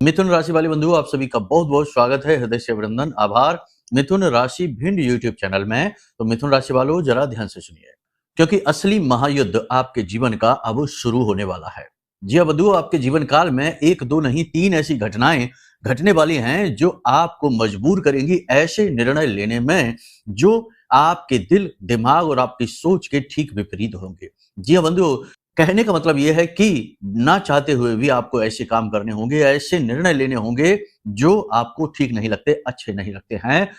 मिथुन राशि वाले बंधु, आप सभी का बहुत बहुत स्वागत है। हृदय से अभिनंदन, आभार। मिथुन राशि भिंड यूट्यूब चैनल में। तो मिथुन राशि वालों, जरा ध्यान से सुनिए, क्योंकि असली महायुद्ध आपके जीवन का अब शुरू होने वाला है। जी हाँ बंधु, आपके जीवन काल में एक दो नहीं तीन ऐसी घटनाएं घटने वाली हैं जो आपको मजबूर करेंगी ऐसे निर्णय लेने में जो आपके दिल, दिमाग और आपकी सोच के ठीक विपरीत होंगे। जी हाँ बंधु, कहने का मतलब ये है कि ना चाहते हुए भी आपको ऐसे काम करने होंगे, ऐसे निर्णय लेने होंगे जो आपको ठीक नहीं लगते, अच्छे नहीं लगते हैं।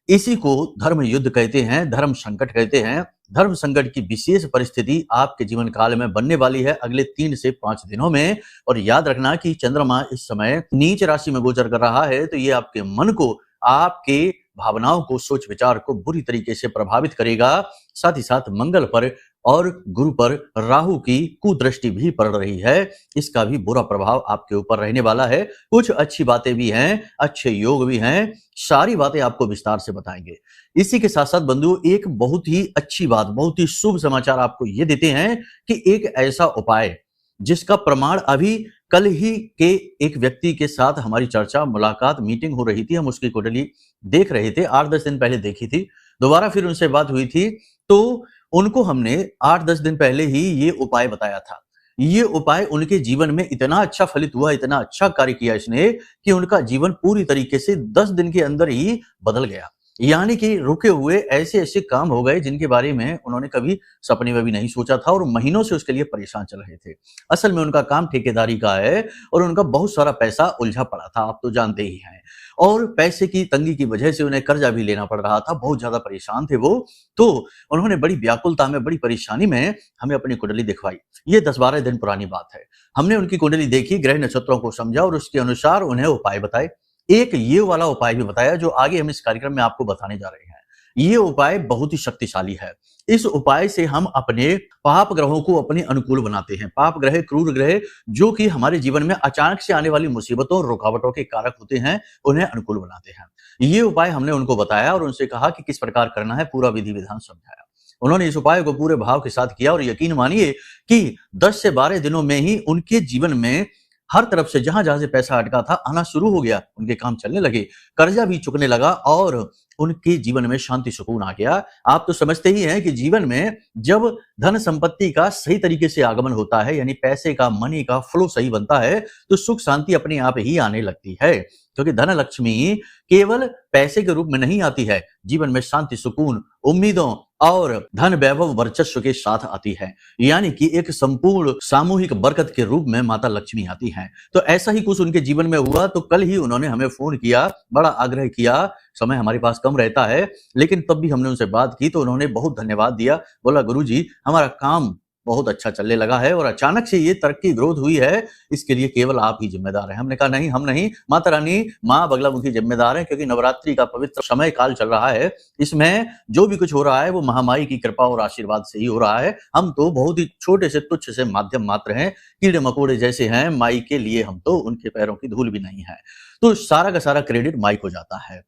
इसी को धर्म युद्ध कहते हैं, धर्म संकट कहते हैं। धर्म संकट की विशेष परिस्थिति आपके जीवन काल में बनने वाली है अगले 3 से 5 दिनों में। और याद रखना कि चंद्रमा इस समय नीच राशि में गोचर कर रहा है, तो ये आपके मन को, आपके भावनाओं को, सोच विचार को बुरी तरीके से प्रभावित करेगा। साथ ही साथ मंगल पर और गुरु पर राहु की कुदृष्टि भी पड़ रही है, इसका भी बुरा प्रभाव आपके ऊपर रहने वाला है। कुछ अच्छी बातें भी हैं, अच्छे योग भी हैं, सारी बातें आपको विस्तार से बताएंगे। इसी के साथ साथ बंधु, एक बहुत ही अच्छी बात, बहुत ही शुभ समाचार आपको ये देते हैं कि एक ऐसा उपाय जिसका प्रमाण अभी कल ही के एक व्यक्ति के साथ हमारी चर्चा, मुलाकात, मीटिंग हो रही थी, हम उसकी कुंडली देख रहे थे, 8-10 दिन पहले देखी थी, दोबारा फिर उनसे बात हुई थी, तो उनको हमने 8-10 दिन पहले ही ये उपाय बताया था। ये उपाय उनके जीवन में इतना अच्छा फलित हुआ, इतना अच्छा कार्य किया इसने कि उनका जीवन पूरी तरीके से 10 दिन के अंदर ही बदल गया। यानी कि रुके हुए ऐसे-ऐसे काम हो गए जिनके बारे में उन्होंने कभी सपने में भी नहीं सोचा था और महीनों से उसके लिए परेशान चल रहे थे। असल में उनका काम ठेकेदारी का है और उनका बहुत सारा पैसा उलझा पड़ा था, आप तो जानते ही हैं। और पैसे की तंगी की वजह से उन्हें कर्जा भी लेना पड़ रहा था, बहुत ज़्यादा परेशान थे वो। तो उन्होंने बड़ी व्याकुलता में, बड़ी परेशानी में हमें अपनी कुंडली दिखवाई। ये 10-12 दिन पुरानी बात है। हमने उनकी कुंडली देखी, ग्रह नक्षत्रों को समझा और उसके अनुसार उन्हें उपाय बताए। एक ये वाला उपाय भी बताया जो आगे हम इस कार्यक्रम में आपको बताने जा रहे हैं। ये उपाय बहुत ही शक्तिशाली है। इस उपाय से हम अपने पाप ग्रहों को अपने अनुकूल बनाते हैं। पाप ग्रह, क्रूर ग्रह जो कि हमारे जीवन में अचानक से आने वाली मुसीबतों और रुकावटों के कारक होते हैं, उन्हें अनुकूल बनाते हैं। ये उपाय हमने उनको बताया और उनसे कहा कि किस प्रकार करना है, पूरा विधि विधान समझाया। उन्होंने इस उपाय को पूरे भाव के साथ किया और यकीन मानिए कि 10 से 12 दिनों में ही उनके जीवन में हर तरफ से जहां-जहां से पैसा अटका था आना शुरू हो गया, उनके काम चलने लगे, कर्जा भी चुकने लगा और उनके जीवन में शांति सुकून आ गया। आप तो समझते ही हैं कि जीवन में जब धन संपत्ति का सही तरीके से आगमन होता है, यानी पैसे का, मनी का फ्लो सही बनता है, तो सुख शांति अपने आप ही आने लगती है। क्योंकि धन लक्ष्मी केवल पैसे के रूप में नहीं आती है, जीवन में शांति, सुकून, उम्मीदों और धन वैभव वर्चस्व के साथ आती है। यानी कि एक संपूर्ण सामूहिक बरकत के रूप में माता लक्ष्मी आती हैं। तो ऐसा ही कुछ उनके जीवन में हुआ, तो कल ही उन्होंने हमें फोन किया, बड़ा आग्रह किया। समय हमारे पास कम रहता है, लेकिन तब भी हमने उनसे बात की तो उन्होंने बहुत धन्यवाद दिया। बोला, गुरुजी हमारा काम बहुत अच्छा चलने लगा है और अचानक से ये तरक्की, ग्रोथ हुई है, इसके लिए केवल आप ही जिम्मेदार हैं। हमने कहा नहीं, हम नहीं, माता रानी, माँ बगलामुखी जिम्मेदार है, क्योंकि नवरात्रि का पवित्र समय काल चल रहा है। इसमें जो भी कुछ हो रहा है वो महामाई की कृपा और आशीर्वाद से ही हो रहा है। हम तो बहुत ही छोटे से, तुच्छ से माध्यम मात्र हैं, कीड़े मकोड़े जैसे हैं। माई के लिए हम तो उनके पैरों की धूल भी नहीं है। तो सारा का सारा क्रेडिट माई को जाता है।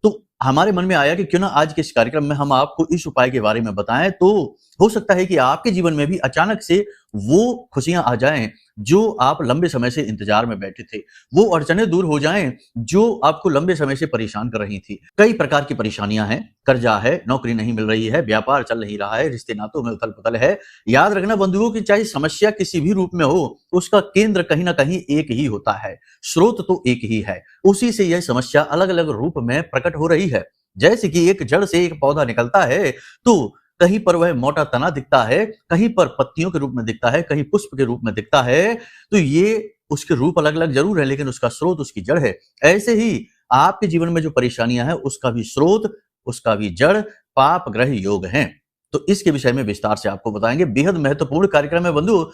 तो हमारे मन में आया कि क्यों ना आज के इस कार्यक्रम में हम आपको इस उपाय के बारे में बताएं, तो हो सकता है कि आपके जीवन में भी अचानक से वो खुशियां आ जाएं जो आप लंबे समय से इंतजार में बैठे थे, वो अड़चनें दूर हो जाएं जो आपको लंबे समय से परेशान कर रही थी। कई प्रकार की परेशानियां हैं, कर्जा है, नौकरी नहीं मिल रही है, व्यापार चल नहीं रहा है, रिश्ते नातों में उथल पुथल है। याद रखना बंधुओं कि चाहे समस्या किसी भी रूप में हो, उसका केंद्र कहीं ना कहीं एक ही होता है, स्रोत तो एक ही है। उसी से यह समस्या अलग अलग रूप में प्रकट हो रही है। जैसे कि एक जड़ से एक पौधा निकलता है, तो कहीं पर वह मोटा तना दिखता है, कहीं पर पत्तियों के रूप में दिखता है, कहीं पुष्प के रूप में दिखता है। तो ये उसके रूप अलग अलग जरूर है, लेकिन उसका स्रोत, उसकी जड़ है। ऐसे ही आपके जीवन में जो परेशानियां हैं, उसका भी स्रोत, उसका भी जड़ पाप ग्रह योग हैं। तो इसके विषय में विस्तार से आपको बताएंगे। बेहद महत्वपूर्ण कार्यक्रम है बंधु।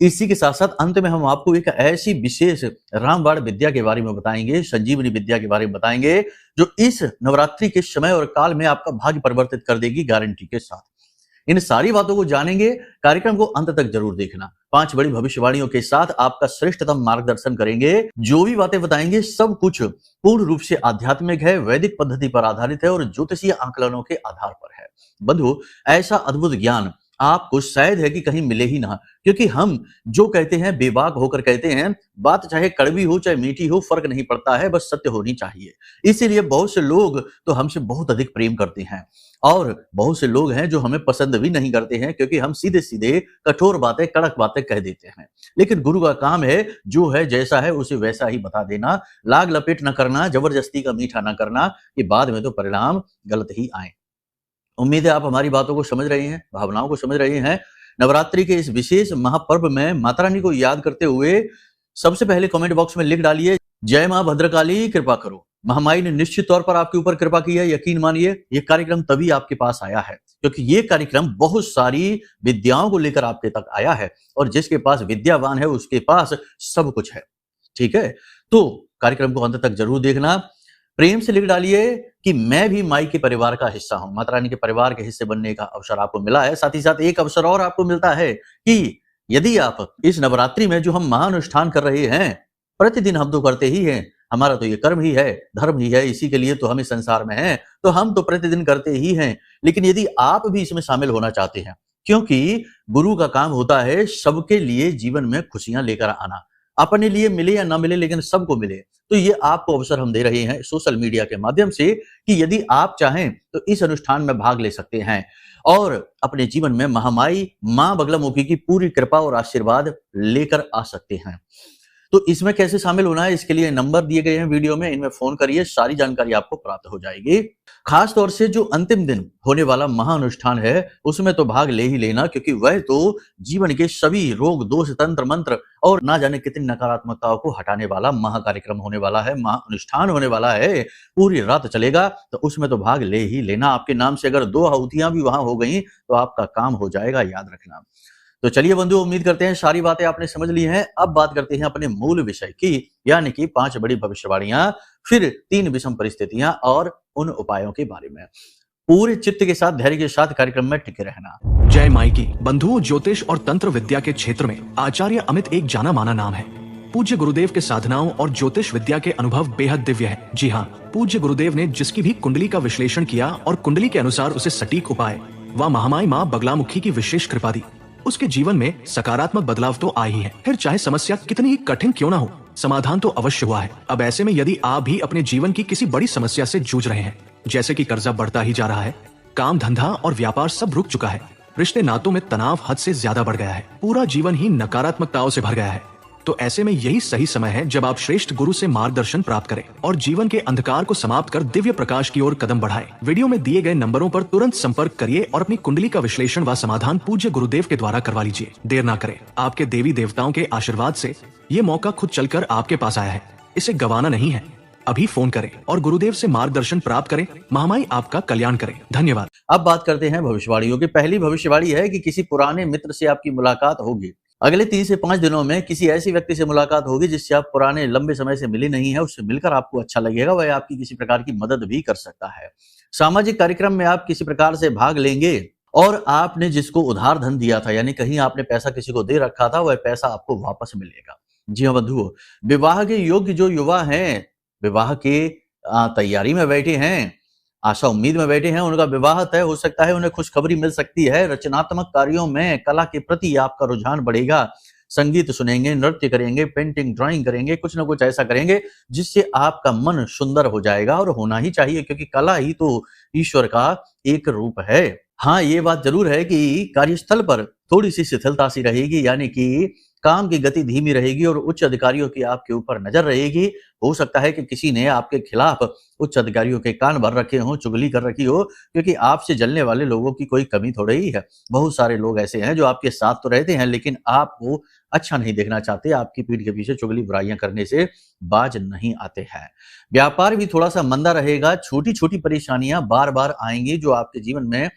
इसी के साथ साथ अंत में हम आपको एक ऐसी विशेष रामबाण विद्या के बारे में बताएंगे, संजीवनी विद्या के बारे में बताएंगे, जो इस नवरात्रि के समय और काल में आपका भाग्य परिवर्तित कर देगी, गारंटी के साथ। इन सारी बातों को जानेंगे, कार्यक्रम को अंत तक जरूर देखना। 5 बड़ी भविष्यवाणियों के साथ आपका श्रेष्ठतम मार्गदर्शन करेंगे। जो भी बातें बताएंगे सब कुछ पूर्ण रूप से आध्यात्मिक है, वैदिक पद्धति पर आधारित है और ज्योतिषीय आकलनों के आधार पर है। बंधु, ऐसा अद्भुत ज्ञान आपको शायद है कि कहीं मिले ही ना, क्योंकि हम जो कहते हैं बेबाक होकर कहते हैं, बात चाहे कड़वी हो चाहे मीठी हो फर्क नहीं पड़ता है, बस सत्य होनी चाहिए। इसीलिए बहुत से लोग तो हमसे बहुत अधिक प्रेम करते हैं और बहुत से लोग हैं जो हमें पसंद भी नहीं करते हैं, क्योंकि हम सीधे सीधे कठोर बातें कड़क बातें कह देते हैं। लेकिन गुरु का काम है जो है जैसा है उसे वैसा ही बता देना, लाग लपेट न करना, जबरदस्ती का मीठा न करना, कि बाद में तो परिणाम गलत ही आए। उम्मीद है आप हमारी बातों को समझ रहे हैं, भावनाओं को समझ रहे हैं। नवरात्रि के इस विशेष महापर्व में माता रानी को याद करते हुए सबसे पहले कमेंट बॉक्स में लिख डालिए, जय मां भद्रकाली कृपा करो। महामाई ने निश्चित तौर पर आपके ऊपर कृपा की है, यकीन मानिए। ये कार्यक्रम तभी आपके पास आया है क्योंकि ये कार्यक्रम बहुत सारी विद्याओं को लेकर आपके तक आया है, और जिसके पास विद्यावान है उसके पास सब कुछ है। ठीक है, तो कार्यक्रम को अंत तक जरूर देखना। प्रेम से लिख डालिए कि मैं भी माई के परिवार का हिस्सा हूं, माता रानी के परिवार के हिस्से बनने का अवसर आपको मिला है। साथ ही साथ एक अवसर और आपको मिलता है कि यदि आप इस नवरात्रि में जो हम महानुष्ठान कर रहे हैं, प्रतिदिन हम तो करते ही हैं, हमारा तो ये कर्म ही है, धर्म ही है, इसी के लिए तो हम इस संसार में हैं, तो हम तो प्रतिदिन करते ही हैं। लेकिन यदि आप भी इसमें शामिल होना चाहते हैं, क्योंकि गुरु का काम होता है सबके लिए जीवन में खुशियां लेकर आना, अपने लिए मिले या ना मिले लेकिन सबको मिले। तो ये आपको अवसर हम दे रहे हैं सोशल मीडिया के माध्यम से कि यदि आप चाहें तो इस अनुष्ठान में भाग ले सकते हैं और अपने जीवन में महामाई मां बगलामुखी की पूरी कृपा और आशीर्वाद लेकर आ सकते हैं। तो इसमें कैसे शामिल होना है, इसके लिए नंबर दिए गए हैं वीडियो में, इनमें फोन करिए, सारी जानकारी आपको प्राप्त हो जाएगी। खास तौर से जो अंतिम दिन होने वाला महाअनुष्ठान है उसमें तो भाग ले ही लेना, क्योंकि वह तो जीवन के सभी रोग दोष तंत्र मंत्र और ना जाने कितनी नकारात्मकताओं को हटाने वाला महाकार्यक्रम होने वाला है, महाअनुष्ठान होने वाला है, पूरी रात चलेगा। तो उसमें तो भाग ले ही लेना। आपके नाम से अगर 2 आहुतियां भी वहां हो गई तो आपका काम हो जाएगा, याद रखना। तो चलिए बंधु, उम्मीद करते हैं सारी बातें आपने समझ ली हैं। अब बात करते हैं अपने मूल विषय की, यानी कि 5 बड़ी भविष्यवाणियां, फिर 3 विषम परिस्थितियां और उन उपायों के बारे में। पूरे चित्त के साथ, धैर्य के साथ कार्यक्रम में टिके रहना। जय माई की। बंधुओं, ज्योतिष और तंत्र विद्या के क्षेत्र में आचार्य अमित एक जाना माना नाम है। पूज्य गुरुदेव के साधनाओं और ज्योतिष विद्या के अनुभव बेहद दिव्य है। जी हाँ, पूज्य गुरुदेव ने जिसकी भी कुंडली का विश्लेषण किया और कुंडली के अनुसार उसे सटीक उपाय व महामाई माँ बगलामुखी की विशेष कृपा दी, उसके जीवन में सकारात्मक बदलाव तो आए ही है। फिर चाहे समस्या कितनी ही कठिन क्यों ना हो, समाधान तो अवश्य हुआ है। अब ऐसे में यदि आप भी अपने जीवन की किसी बड़ी समस्या से जूझ रहे हैं, जैसे कि कर्जा बढ़ता ही जा रहा है, काम धंधा और व्यापार सब रुक चुका है, रिश्ते नातों में तनाव हद से ज्यादा बढ़ गया है, पूरा जीवन ही नकारात्मकताओं से भर गया है, तो ऐसे में यही सही समय है जब आप श्रेष्ठ गुरु से मार्गदर्शन प्राप्त करें और जीवन के अंधकार को समाप्त कर दिव्य प्रकाश की ओर कदम बढ़ाएं। वीडियो में दिए गए नंबरों पर तुरंत संपर्क करिए और अपनी कुंडली का विश्लेषण व समाधान पूज्य गुरुदेव के द्वारा करवा लीजिए। देर ना करें, आपके देवी देवताओं के आशीर्वाद से ये मौका खुद चलकर आपके पास आया है, इसे गंवाना नहीं है। अभी फोन करें और गुरुदेव से मार्गदर्शन प्राप्त करें। महामाई आपका कल्याण करें। धन्यवाद। अब बात करते हैं भविष्यवाणियों की। पहली भविष्यवाणी है कि किसी पुराने मित्र से आपकी मुलाकात होगी। अगले 3 से 5 दिनों में किसी ऐसी व्यक्ति से मुलाकात होगी जिससे आप पुराने लंबे समय से मिले नहीं है, उससे मिलकर आपको अच्छा लगेगा, वह आपकी किसी प्रकार की मदद भी कर सकता है। सामाजिक कार्यक्रम में आप किसी प्रकार से भाग लेंगे और आपने जिसको उधार धन दिया था, यानी कहीं आपने पैसा किसी को दे रखा था, वह पैसा आपको वापस मिलेगा। जी हाँ बंधुओं, विवाह के योग्य जो युवा हैं, विवाह के तैयारी में बैठे हैं, आशा उम्मीद में बैठे हैं, उनका विवाह तय हो सकता है, उन्हें खुशखबरी मिल सकती है। रचनात्मक कार्यों में कला के प्रति आपका रुझान बढ़ेगा। संगीत सुनेंगे, नृत्य करेंगे, पेंटिंग ड्राइंग करेंगे, कुछ ना कुछ ऐसा करेंगे जिससे आपका मन सुंदर हो जाएगा, और होना ही चाहिए क्योंकि कला ही तो ईश्वर का एक रूप है। हाँ, ये बात जरूर है कि कार्यस्थल पर थोड़ी सी शिथिलता सी रहेगी, यानी कि काम की गति धीमी रहेगी और उच्च अधिकारियों की आपके ऊपर नजर रहेगी। हो सकता है कि किसी ने आपके खिलाफ उच्च अधिकारियों के कान भर रखे हों, चुगली कर रखी हो, क्योंकि आपसे जलने वाले लोगों की कोई कमी थोड़ी ही है। बहुत सारे लोग ऐसे हैं जो आपके साथ तो रहते हैं लेकिन आपको अच्छा नहीं देखना चाहते, आपकी पीठ के पीछे चुगली बुराइयां करने से बाज नहीं आते हैं। व्यापार भी थोड़ा सा मंदा रहेगा। छोटी छोटी परेशानियां बार बार आएंगी जो आपके जीवन में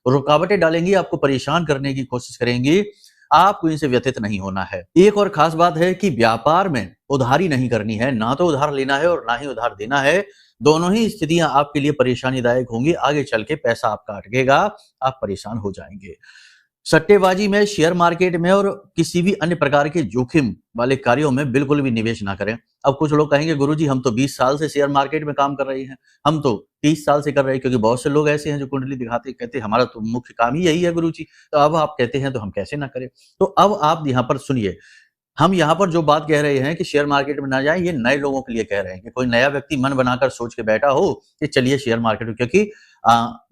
रुकावटें डालेंगी, आपको परेशान करने की कोशिश करेंगी। आपको इनसे व्यथित नहीं होना है। एक और खास बात है कि व्यापार में उधारी नहीं करनी है, ना तो उधार लेना है और ना ही उधार देना है। दोनों ही स्थितियां आपके लिए परेशानीदायक होंगी। आगे चल के पैसा आपका अटकेगा, आप परेशान हो जाएंगे। सट्टेबाजी में, शेयर मार्केट में और किसी भी अन्य प्रकार के जोखिम वाले कार्यों में बिल्कुल भी निवेश ना करें। अब कुछ लोग कहेंगे गुरुजी हम तो 20 साल से शेयर मार्केट में काम कर रहे हैं, हम तो 30 साल से कर रहे हैं, क्योंकि बहुत से लोग ऐसे हैं जो कुंडली दिखाते कहते हैं हमारा तो मुख्य काम ही यही है गुरुजी, तो अब आप कहते हैं तो हम कैसे ना करें। तो अब आप यहाँ पर सुनिए, हम यहाँ पर जो बात कह रहे हैं कि शेयर मार्केट में ना जाएं, ये नए लोगों के लिए कह रहे हैं कि कोई नया व्यक्ति मन बनाकर सोच के बैठा हो कि चलिए शेयर मार्केट में, क्योंकि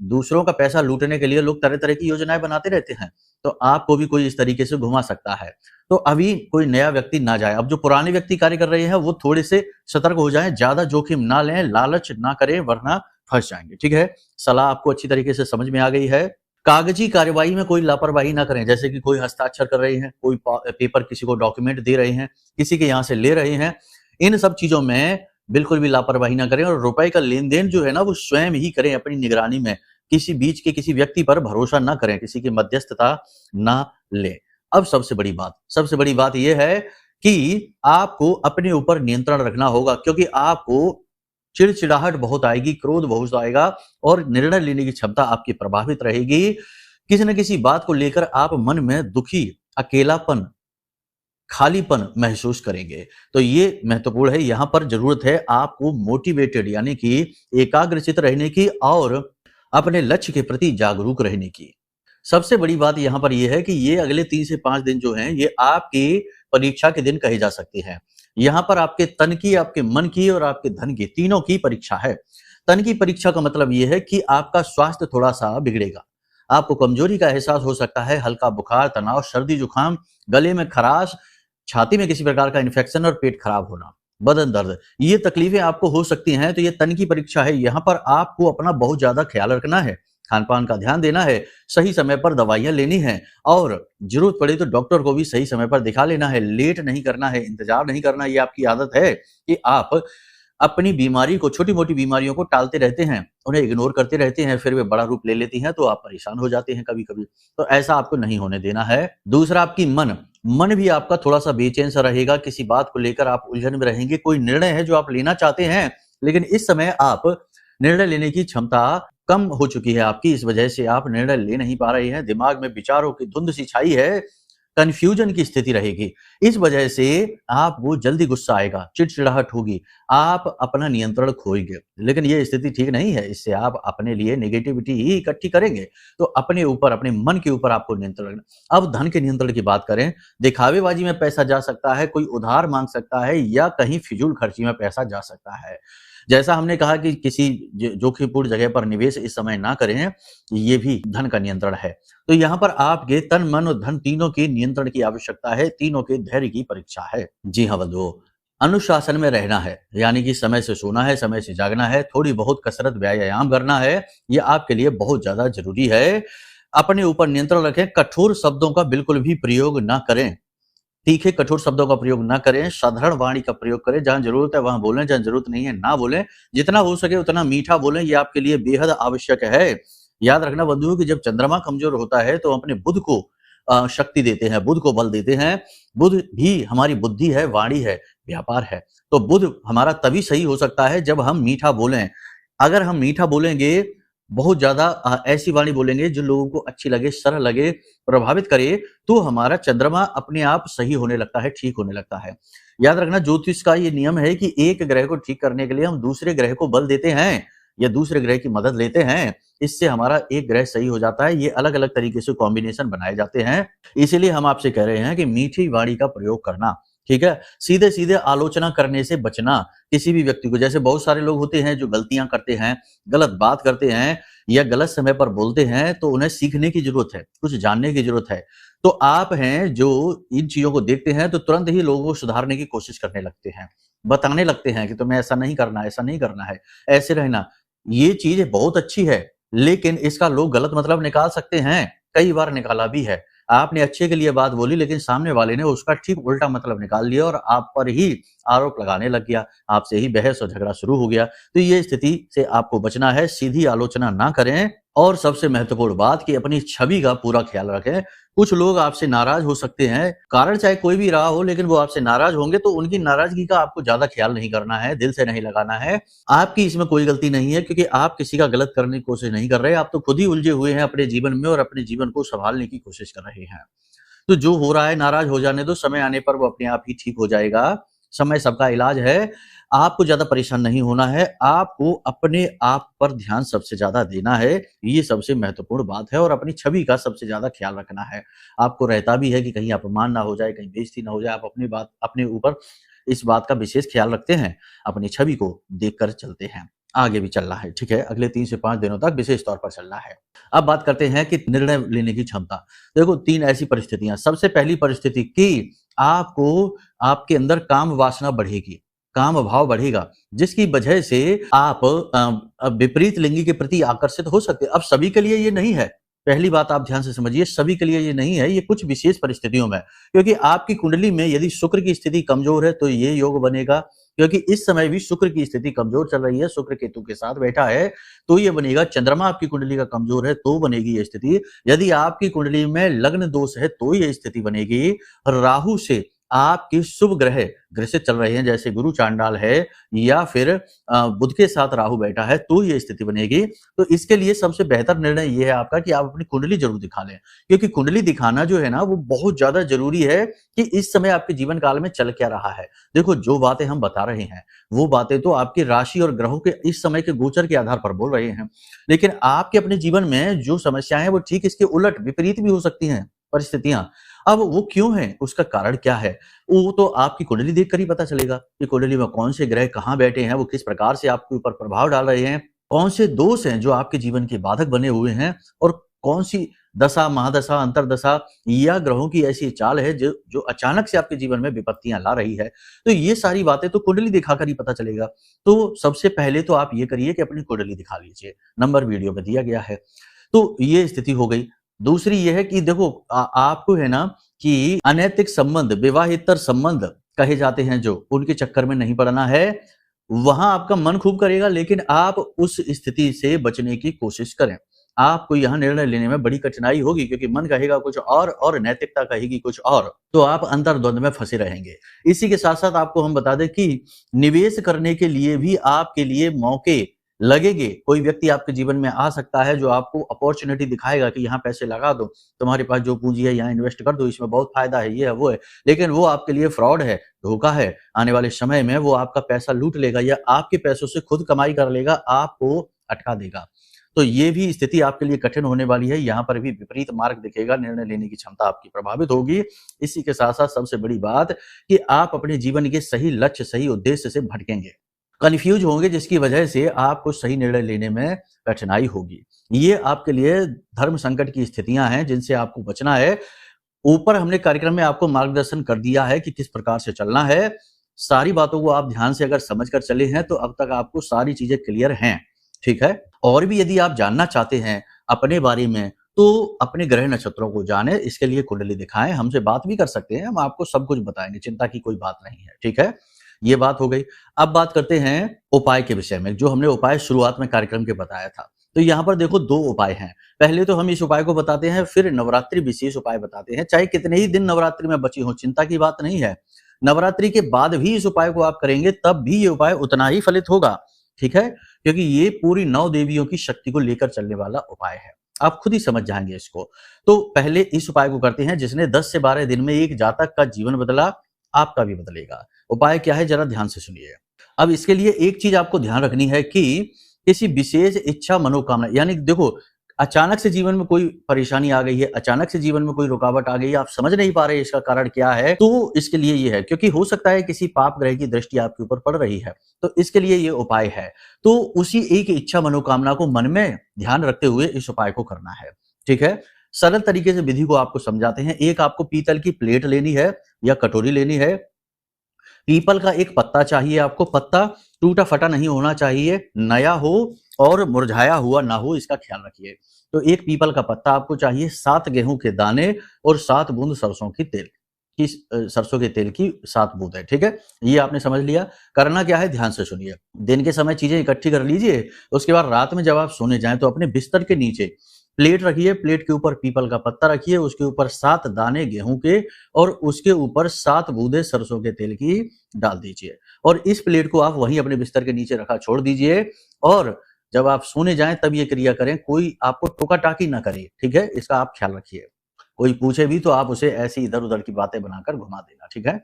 दूसरों का पैसा लूटने के लिए लोग तरह तरह की योजनाएं बनाते रहते हैं, तो आपको भी कोई इस तरीके से घुमा सकता है। तो अभी कोई नया व्यक्ति ना जाए। अब जो पुराने व्यक्ति कार्य कर रहे हैं वो थोड़े से सतर्क हो जाएं, ज्यादा जोखिम ना लें, लालच ना करें, वरना फंस जाएंगे। ठीक है, सलाह आपको अच्छी तरीके से समझ में आ गई है। कागजी कार्यवाही में कोई लापरवाही ना करें, जैसे कि कोई हस्ताक्षर कर रहे हैं, कोई पेपर किसी को डॉक्यूमेंट दे रहे हैं, किसी के यहाँ से ले रहे हैं, इन सब चीजों में बिल्कुल भी लापरवाही ना करें। और रुपए का लेन देन जो है ना वो स्वयं ही करें अपनी निगरानी में, किसी बीच के किसी व्यक्ति पर भरोसा ना करें, किसी की मध्यस्थता ना लें। अब सबसे बड़ी बात यह है कि आपको अपने ऊपर नियंत्रण रखना होगा, क्योंकि आपको चिड़चिड़ाहट बहुत आएगी, क्रोध बहुत आएगा और निर्णय लेने की क्षमता आपकी प्रभावित रहेगी। किसी न किसी बात को लेकर आप मन में दुखी, अकेलापन, खालीपन महसूस करेंगे। तो ये महत्वपूर्ण है। यहाँ पर जरूरत है आपको मोटिवेटेड यानी कि एकाग्रचित रहने की और अपने लक्ष्य के प्रति जागरूक रहने की। सबसे बड़ी बात यहाँ पर यह है कि ये अगले 3 से 5 दिन जो हैं ये आपकी परीक्षा के दिन कहे जा सकते हैं। यहाँ पर आपके तन की, आपके मन की और आपके धन की, तीनों की परीक्षा है। तन की परीक्षा का मतलब यह है कि आपका स्वास्थ्य थोड़ा सा बिगड़ेगा, आपको कमजोरी का एहसास हो सकता है, हल्का बुखार, तनाव, सर्दी जुकाम, गले में खराश, छाती में किसी प्रकार का इन्फेक्शन और पेट खराब होना, बदन दर्द, ये तकलीफें आपको हो सकती हैं। तो ये तन की परीक्षा है। यहाँ पर आपको अपना बहुत ज्यादा ख्याल रखना है, खान पान का ध्यान देना है, सही समय पर दवाइयां लेनी है और जरूरत पड़े तो डॉक्टर को भी सही समय पर दिखा लेना है। लेट नहीं करना है, इंतजार नहीं करना। ये आपकी आदत है कि आप अपनी बीमारी को, छोटी मोटी बीमारियों को टालते रहते हैं, उन्हें इग्नोर करते रहते हैं, फिर वे बड़ा रूप ले लेती हैं तो आप परेशान हो जाते हैं कभी कभी। तो ऐसा आपको नहीं होने देना है। दूसरा, आपकी मन भी आपका थोड़ा सा बेचैन सा रहेगा, किसी बात को लेकर आप उलझन में रहेंगे। कोई निर्णय है जो आप लेना चाहते हैं, लेकिन इस समय आप निर्णय लेने की क्षमता कम हो चुकी है आपकी, इस वजह से आप निर्णय ले नहीं पा रहे हैं। दिमाग में विचारों की धुंध सी छाई है, कंफ्यूजन की स्थिति रहेगी। इस वजह से आपको जल्दी गुस्सा आएगा, चिड़चिड़ाहट होगी, आप अपना नियंत्रण खोएंगे। लेकिन ये स्थिति ठीक नहीं है, इससे आप अपने लिए नेगेटिविटी ही इकट्ठी करेंगे। तो अपने ऊपर, अपने मन के ऊपर आपको नियंत्रण रखना। अब धन के नियंत्रण की बात करें, दिखावेबाजी में पैसा जा सकता है, कोई उधार मांग सकता है या कहीं फिजूल खर्ची में पैसा जा सकता है। जैसा हमने कहा कि किसी जोखिमपूर्ण जगह पर निवेश इस समय ना करें, ये भी धन का नियंत्रण है। तो यहाँ पर आपके तन, मन और धन तीनों के नियंत्रण की आवश्यकता है, तीनों के धैर्य की परीक्षा है। जी हाँ बंधुओं, अनुशासन में रहना है, यानी कि समय से सोना है, समय से जागना है, थोड़ी बहुत कसरत, व्यायाम करना है, ये आपके लिए बहुत ज्यादा जरूरी है। अपने ऊपर नियंत्रण रखें, कठोर शब्दों का बिल्कुल भी प्रयोग ना करें, तीखे कठोर शब्दों का प्रयोग ना करें, साधारण वाणी का प्रयोग करें। जहां जरूरत है वहां बोलें, जहां जरूरत नहीं है ना बोलें। जितना हो सके उतना मीठा बोलें, ये आपके लिए बेहद आवश्यक है। याद रखना बंधुओं कि जब चंद्रमा कमजोर होता है तो अपने बुध को शक्ति देते हैं, बुध को बल देते हैं। बुध भी हमारी बुद्धि है, वाणी है, व्यापार है। तो बुध हमारा तभी सही हो सकता है जब हम मीठा बोलें। अगर हम मीठा बोलेंगे, बहुत ज्यादा ऐसी वाणी बोलेंगे जो लोगों को अच्छी लगे, सरल लगे, प्रभावित करे, तो हमारा चंद्रमा अपने आप सही होने लगता है, ठीक होने लगता है। याद रखना ज्योतिष का ये नियम है कि एक ग्रह को ठीक करने के लिए हम दूसरे ग्रह को बल देते हैं या दूसरे ग्रह की मदद लेते हैं, इससे हमारा एक ग्रह सही हो जाता है। ये अलग अलग तरीके से कॉम्बिनेशन बनाए जाते हैं। इसीलिए हम आपसे कह रहे हैं कि मीठी वाणी का प्रयोग करना, ठीक है। सीधे सीधे आलोचना करने से बचना किसी भी व्यक्ति को। जैसे बहुत सारे लोग होते हैं जो गलतियां करते हैं, गलत बात करते हैं या गलत समय पर बोलते हैं, तो उन्हें सीखने की जरूरत है, कुछ जानने की जरूरत है। तो आप हैं जो इन चीजों को देखते हैं तो तुरंत ही लोगों को सुधारने की कोशिश करने लगते हैं, बताने लगते हैं कि तुम्हें ऐसा नहीं करना, ऐसा नहीं करना है, ऐसे रहना। ये चीज बहुत अच्छी है, लेकिन इसका लोग गलत मतलब निकाल सकते हैं, कई बार निकाला भी है। आपने अच्छे के लिए बात बोली, लेकिन सामने वाले ने उसका ठीक उल्टा मतलब निकाल लिया और आप पर ही आरोप लगाने लग गया, आपसे ही बहस और झगड़ा शुरू हो गया। तो ये स्थिति से आपको बचना है, सीधी आलोचना ना करें। और सबसे महत्वपूर्ण बात कि अपनी छवि का पूरा ख्याल रखें। कुछ लोग आपसे नाराज हो सकते हैं, कारण चाहे कोई भी रहा हो, लेकिन वो आपसे नाराज होंगे तो उनकी नाराजगी का आपको ज्यादा ख्याल नहीं करना है, दिल से नहीं लगाना है। आपकी इसमें कोई गलती नहीं है, क्योंकि आप किसी का गलत करने की कोशिश नहीं कर रहे, आप तो खुद ही उलझे हुए हैं अपने जीवन में और अपने जीवन को संभालने की कोशिश कर रहे हैं। तो जो हो रहा है नाराज हो जाने दो, समय आने पर वो अपने आप ही ठीक हो जाएगा। समय सबका इलाज है। आपको ज्यादा परेशान नहीं होना है, आपको अपने आप पर ध्यान सबसे ज्यादा देना है, ये सबसे महत्वपूर्ण बात है, और अपनी छवि का सबसे ज्यादा ख्याल रखना है। आपको रहता भी है कि कहीं अपमान ना हो जाए, कहीं बेइज्जती ना हो जाए, आप अपने ऊपर इस बात का विशेष ख्याल रखते हैं, अपनी छवि को देखकर चलते हैं। आगे भी चलना है, ठीक है, अगले 3 से 5 दिनों तक विशेष तौर पर चलना है। अब बात करते हैं कि निर्णय लेने की क्षमता। देखो 3 ऐसी परिस्थितियां। सबसे पहली परिस्थिति कि आपको आपके अंदर काम वासना बढ़ेगी, काम भाव बढ़ेगा, जिसकी वजह से आप विपरीत लिंगी के प्रति आकर्षित हो सकते हैं। अब सभी के लिए ये नहीं है, पहली बात आप ध्यान से समझिए, सभी के लिए ये नहीं है, ये कुछ विशेष परिस्थितियों में। क्योंकि आपकी कुंडली में यदि शुक्र की स्थिति कमजोर है तो ये योग बनेगा, क्योंकि इस समय भी शुक्र की स्थिति कमजोर चल रही है, शुक्र केतु के साथ बैठा है, तो ये बनेगा। चंद्रमा आपकी कुंडली का कमजोर है तो बनेगी ये स्थिति। यदि आपकी कुंडली में लग्न दोष है तो ये स्थिति बनेगी। राहु से आपके शुभ ग्रह ग्रसित चल रहे हैं, जैसे गुरु चांडाल है या फिर बुध के साथ राहु बैठा है, तो ये स्थिति बनेगी। तो इसके लिए सबसे बेहतर निर्णय ये है आपका कि आप अपनी कुंडली जरूर दिखा लें, क्योंकि कुंडली दिखाना जो है ना वो बहुत ज्यादा जरूरी है कि इस समय आपके जीवन काल में चल क्या रहा है। देखो जो बातें हम बता रहे हैं वो बातें तो आपकी राशि और ग्रहों के इस समय के गोचर के आधार पर बोल रहे हैं, लेकिन आपके अपने जीवन में जो समस्याएं हैं वो ठीक इसके उलट विपरीत भी हो सकती हैं परिस्थितियां। अब वो क्यों है, उसका कारण क्या है, वो तो आपकी कुंडली देखकर ही पता चलेगा कि कुंडली में कौन से ग्रह कहाँ बैठे हैं, वो किस प्रकार से आपके ऊपर प्रभाव डाल रहे हैं, कौन से दोष हैं जो आपके जीवन के बाधक बने हुए हैं, और कौन सी दशा महादशा अंतरदशा या ग्रहों की ऐसी चाल है जो अचानक से आपके जीवन में विपत्तियां ला रही है। तो ये सारी बातें तो कुंडली दिखाकर ही पता चलेगा। तो सबसे पहले तो आप ये करिए कि अपनी कुंडली दिखा लीजिए, नंबर वीडियो में दिया गया है। तो ये स्थिति हो गई। दूसरी ये है कि देखो आपको है ना कि अनैतिक संबंध, विवाहेतर संबंध कहे जाते हैं जो, उनके चक्कर में नहीं पड़ना है। वहां आपका मन खूब करेगा, लेकिन आप उस स्थिति से बचने की कोशिश करें। आपको यहां निर्णय लेने में बड़ी कठिनाई होगी, क्योंकि मन कहेगा कुछ और नैतिकता कहेगी कुछ और, तो आप अंतर्द्वंद में फंसे रहेंगे। इसी के साथ साथ आपको हम बता दें कि निवेश करने के लिए भी आपके लिए मौके लगेंगे। कोई व्यक्ति आपके जीवन में आ सकता है जो आपको अपॉर्चुनिटी दिखाएगा कि यहाँ पैसे लगा दो, तुम्हारे पास जो पूंजी है यहाँ इन्वेस्ट कर दो, इसमें बहुत फायदा है, ये है वो है, लेकिन वो आपके लिए फ्रॉड है, धोखा है। आने वाले समय में वो आपका पैसा लूट लेगा या आपके पैसों से खुद कमाई कर लेगा, आपको अटका देगा। तो ये भी स्थिति आपके लिए कठिन होने वाली है। यहाँ पर भी विपरीत मार्ग दिखेगा, निर्णय लेने की क्षमता आपकी प्रभावित होगी। इसी के साथ साथ सबसे बड़ी बात कि आप अपने जीवन के सही लक्ष्य, सही उद्देश्य से भटकेंगे, कंफ्यूज होंगे, जिसकी वजह से आपको सही निर्णय लेने में कठिनाई होगी। ये आपके लिए धर्म संकट की स्थितियां हैं जिनसे आपको बचना है। ऊपर हमने कार्यक्रम में आपको मार्गदर्शन कर दिया है कि किस प्रकार से चलना है। सारी बातों को आप ध्यान से अगर समझकर चले हैं तो अब तक आपको सारी चीजें क्लियर हैं, ठीक है। और भी यदि आप जानना चाहते हैं अपने बारे में तो अपने ग्रह नक्षत्रों को जाने, इसके लिए कुंडली दिखाएं, हमसे बात भी कर सकते हैं, हम आपको सब कुछ बताएंगे, चिंता की कोई बात नहीं है, ठीक है। ये बात हो गई। अब बात करते हैं उपाय के विषय में, जो हमने उपाय शुरुआत में कार्यक्रम के बताया था। तो यहाँ पर देखो 2 उपाय हैं। पहले तो हम इस उपाय को बताते हैं, फिर नवरात्रि विशेष उपाय बताते हैं। चाहे कितने ही दिन नवरात्रि में बची हो, चिंता की बात नहीं है। नवरात्रि के बाद भी इस उपाय को आप करेंगे तब भी ये उपाय उतना ही फलित होगा, ठीक है, क्योंकि ये पूरी 9 देवियों की शक्ति को लेकर चलने वाला उपाय है। आप खुद ही समझ जाएंगे इसको। तो पहले इस उपाय को करते हैं, जिसने 10 से 12 दिन में एक जातक का जीवन बदला, आपका भी बदलेगा। उपाय क्या है, जरा ध्यान से सुनिए। अब इसके लिए एक चीज आपको ध्यान रखनी है कि किसी विशेष इच्छा मनोकामना, यानी देखो अचानक से जीवन में कोई परेशानी आ गई है, अचानक से जीवन में कोई रुकावट आ गई है, आप समझ नहीं पा रहे इसका कारण क्या है, तो इसके लिए ये है, क्योंकि हो सकता है किसी पाप ग्रह की दृष्टि आपके ऊपर पड़ रही है, तो इसके लिए ये उपाय है। तो उसी एक इच्छा मनोकामना को मन में ध्यान रखते हुए इस उपाय को करना है, ठीक है। सरल तरीके से विधि को आपको समझाते हैं। एक आपको पीतल की प्लेट लेनी है या कटोरी लेनी है। पीपल का एक पत्ता चाहिए आपको, पत्ता टूटा फटा नहीं होना चाहिए, नया हो और मुरझाया हुआ ना हो, इसका ख्याल रखिए। तो एक पीपल का पत्ता आपको चाहिए, 7 गेहूं के दाने और 7 बूंद सरसों के तेल की 7 बूंद है, ठीक है। ये आपने समझ लिया। करना क्या है, ध्यान से सुनिए। दिन के समय चीजें इकट्ठी कर लीजिए, उसके बाद रात में जब आप सोने जाएं तो अपने बिस्तर के नीचे प्लेट रखिए, प्लेट के ऊपर पीपल का पत्ता रखिए, उसके ऊपर 7 दाने गेहूं के और उसके ऊपर 7 बूंदे सरसों के तेल की डाल दीजिए और इस प्लेट को आप वहीं अपने बिस्तर के नीचे रखा छोड़ दीजिए और जब आप सोने जाएं तब ये क्रिया करें। कोई आपको टोका टाकी ना करे, ठीक है, इसका आप ख्याल रखिए। कोई पूछे भी तो आप उसे ऐसी इधर उधर की बातें बनाकर घुमा देना, ठीक है।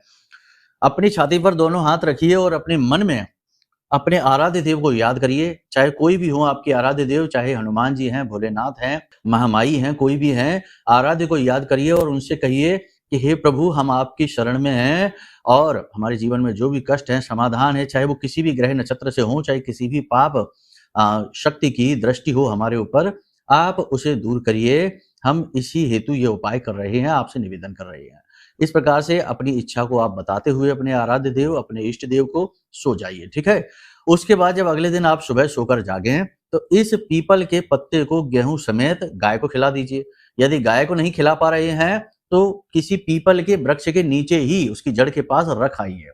अपनी छाती पर दोनों हाथ रखिए और अपने मन में अपने आराध्य देव को याद करिए, चाहे कोई भी हो आपके आराध्य देव, चाहे हनुमान जी हैं, भोलेनाथ हैं, महामाई हैं, कोई भी हैं, आराध्य को याद करिए और उनसे कहिए कि हे प्रभु, हम आपकी शरण में हैं और हमारे जीवन में जो भी कष्ट है, समाधान है, चाहे वो किसी भी ग्रह नक्षत्र से हो, चाहे किसी भी पाप शक्ति की दृष्टि हो हमारे ऊपर, आप उसे दूर करिए। हम इसी हेतु ये उपाय कर रहे हैं, आपसे निवेदन कर रहे हैं। इस प्रकार से अपनी इच्छा को आप बताते हुए अपने आराध्य देव, अपने इष्ट देव को सो जाइए, ठीक है। उसके बाद जब अगले दिन आप सुबह सोकर जागें तो इस पीपल के पत्ते को गेहूं समेत गाय को खिला दीजिए। यदि गाय को नहीं खिला पा रहे हैं तो किसी पीपल के वृक्ष के नीचे ही उसकी जड़ के पास रख आइए।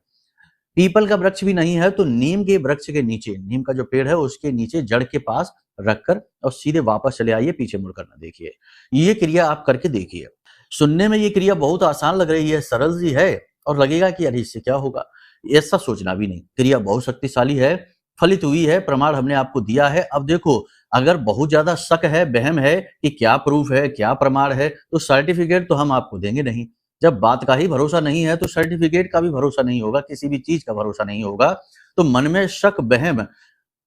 पीपल का वृक्ष भी नहीं है तो नीम के वृक्ष के नीचे, नीम का जो पेड़ है उसके नीचे जड़ के पास रखकर और सीधे वापस चले आइए, पीछे मुड़कर ना देखिए। ये क्रिया आप करके देखिए। सुनने में ये क्रिया बहुत आसान लग रही है, सरल सी है और लगेगा कि अरे इससे क्या होगा, ऐसा सोचना भी नहीं। क्रिया बहुत शक्तिशाली है, फलित हुई है, प्रमाण हमने आपको दिया है। अब देखो, अगर बहुत ज्यादा शक है, वहम है कि क्या प्रूफ है, क्या प्रमाण है, तो सर्टिफिकेट तो हम आपको देंगे नहीं। जब बात का ही भरोसा नहीं है तो सर्टिफिकेट का भी भरोसा नहीं होगा, किसी भी चीज का भरोसा नहीं होगा। तो मन में शक, वहम,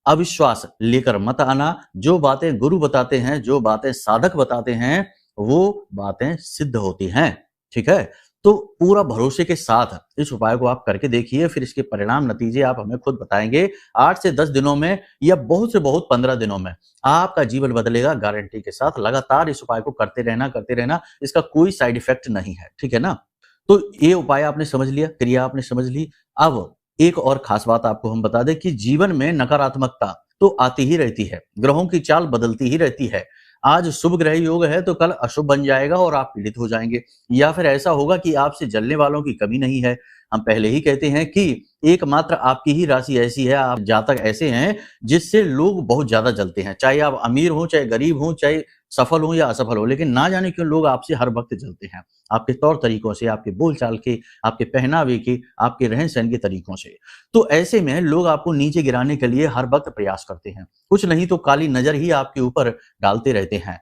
अविश्वास लेकर मत आना। जो बातें गुरु बताते हैं, जो बातें साधक बताते हैं, वो बातें सिद्ध होती हैं, ठीक है। तो पूरा भरोसे के साथ इस उपाय को आप करके देखिए, फिर इसके परिणाम, नतीजे आप हमें खुद बताएंगे। 8 से 10 दिनों में या बहुत से बहुत 15 दिनों में आपका जीवन बदलेगा, गारंटी के साथ। लगातार इस उपाय को करते रहना, इसका कोई साइड इफेक्ट नहीं है, ठीक है ना। तो ये उपाय आपने समझ लिया, क्रिया आपने समझ ली। अब एक और खास बात आपको हम बता दें कि जीवन में नकारात्मकता तो आती ही रहती है, ग्रहों की चाल बदलती ही रहती है। आज शुभ ग्रह योग है तो कल अशुभ बन जाएगा और आप पीड़ित हो जाएंगे, या फिर ऐसा होगा कि आपसे जलने वालों की कमी नहीं है। हम पहले ही कहते हैं कि एकमात्र आपकी ही राशि ऐसी है, आप जातक ऐसे हैं जिससे लोग बहुत ज्यादा जलते हैं, चाहे आप अमीर हो, चाहे गरीब हो, चाहे सफल हो या असफल हो, लेकिन ना जाने क्यों लोग आपसे हर वक्त जलते हैं, आपके तौर तरीकों से, आपके बोलचाल के, आपके पहनावे के, आपके रहन सहन के तरीकों से। तो ऐसे में लोग आपको नीचे गिराने के लिए हर वक्त प्रयास करते हैं, कुछ नहीं तो काली नजर ही आपके ऊपर डालते रहते हैं।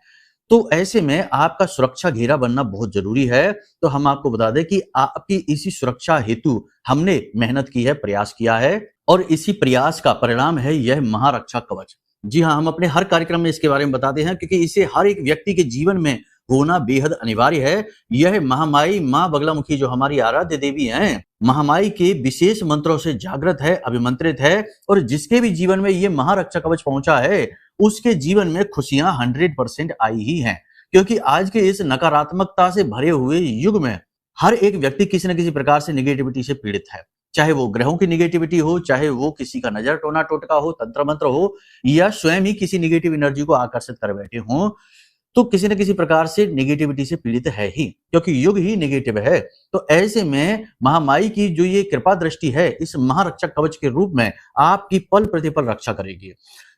तो ऐसे में आपका सुरक्षा घेरा बनना बहुत जरूरी है। तो हम आपको बता दें कि आपकी इसी सुरक्षा हेतु हमने मेहनत की है, प्रयास किया है और इसी प्रयास का परिणाम है यह महारक्षा कवच। जी हाँ, हम अपने हर कार्यक्रम में इसके बारे में बताते हैं क्योंकि इसे हर एक व्यक्ति के जीवन में होना बेहद अनिवार्य है। यह महामाई माँ बगलामुखी जो हमारी आराध्य देवी हैं, महामाई के विशेष मंत्रों से जागृत है, अभिमंत्रित है और जिसके भी जीवन में ये महारक्षा कवच पहुंचा है उसके जीवन में खुशियां 100% आई ही हैं। क्योंकि आज के इस नकारात्मकता से भरे हुए युग में हर एक व्यक्ति किसी न किसी प्रकार से निगेटिविटी से पीड़ित है, चाहे वो ग्रहों की निगेटिविटी हो, चाहे वो किसी का नजर टोना टोटका हो, तंत्र मंत्र हो, या स्वयं ही किसी निगेटिव एनर्जी को आकर्षित कर बैठे हों, तो किसी न किसी प्रकार से नेगेटिविटी से पीड़ित है ही, क्योंकि युग ही नेगेटिव है। तो ऐसे में महामाई की जो ये कृपा दृष्टि है इस महारक्षक कवच के रूप में आपकी पल प्रतिपल रक्षा करेगी।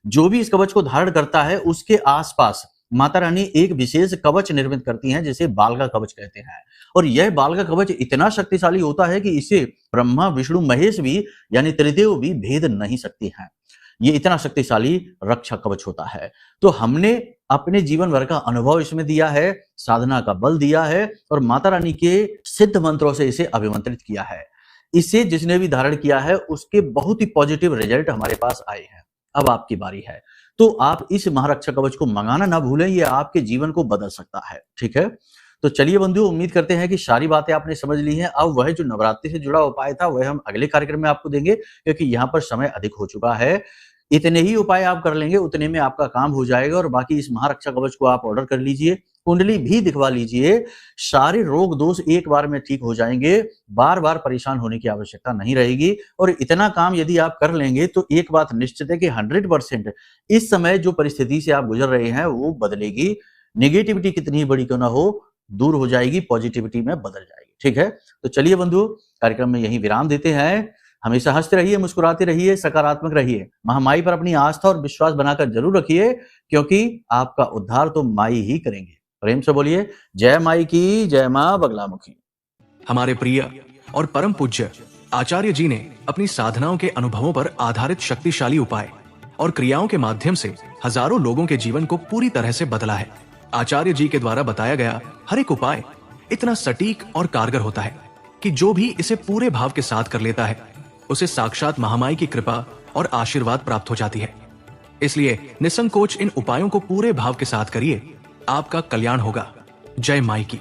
जो भी इस कवच को धारण करता है उसके आसपास माता रानी एक विशेष कवच निर्मित करती हैं जिसे बालका कवच कहते हैं। और यह बालका कवच इतना शक्तिशाली होता है कि इसे ब्रह्मा विष्णु महेश भी यानी त्रिदेव भी भेद नहीं सकती हैं। ये इतना शक्तिशाली रक्षा कवच होता है। तो हमने अपने जीवन भर का अनुभव इसमें दिया है, साधना का बल दिया है और माता रानी के सिद्ध मंत्रों से इसे अभिमंत्रित किया है। इसे जिसने भी धारण किया है उसके बहुत ही पॉजिटिव रिजल्ट हमारे पास आए हैं। अब आपकी बारी है, तो आप इस महारक्षा कवच को मंगाना ना भूलें, ये आपके जीवन को बदल सकता है, ठीक है। तो चलिए बंधुओं, उम्मीद करते हैं कि सारी बातें आपने समझ ली हैं। अब वह जो नवरात्रि से जुड़ा उपाय था वह हम अगले कार्यक्रम में आपको देंगे, क्योंकि यहाँ पर समय अधिक हो चुका है। इतने ही उपाय आप कर लेंगे, उतने में आपका काम हो जाएगा और बाकी इस महारक्षा कवच को आप ऑर्डर कर लीजिए, कुंडली भी दिखवा लीजिए, सारे रोग दोष एक बार में ठीक हो जाएंगे, बार बार परेशान होने की आवश्यकता नहीं रहेगी। और इतना काम यदि आप कर लेंगे तो एक बात निश्चित है कि 100% इस समय जो परिस्थिति से आप गुजर रहे हैं वो बदलेगी। नेगेटिविटी कितनी बड़ी क्यों ना हो, दूर हो जाएगी, पॉजिटिविटी में बदल जाएगी, ठीक है। तो चलिए बंधु, कार्यक्रम में यही विराम देते हैं। हमेशा हंसते रहिए, मुस्कुराते रहिए, सकारात्मक रहिए। महामाई पर अपनी आस्था और विश्वास बनाकर जरूर रखिए, क्योंकि आपका उद्धार तो माई ही करेंगे। प्रेम से बोलिए जय माई की, जय मां बगलामुखी। हमारे प्रिय और परम पूज्य आचार्य जी ने अपनी साधनाओं के अनुभवों पर आधारित शक्तिशाली उपाय और क्रियाओं के माध्यम से हजारों लोगों के जीवन को पूरी तरह से बदला है। आचार्य जी के द्वारा बताया गया हर एक उपाय इतना सटीक और कारगर होता है कि जो भी इसे पूरे भाव के साथ कर लेता है, उसे साक्षात महामाई की कृपा और आशीर्वाद प्राप्त हो जाती है। इसलिए निसंकोच इन उपायों को पूरे भाव के साथ करिए, आपका कल्याण होगा। जय माई की।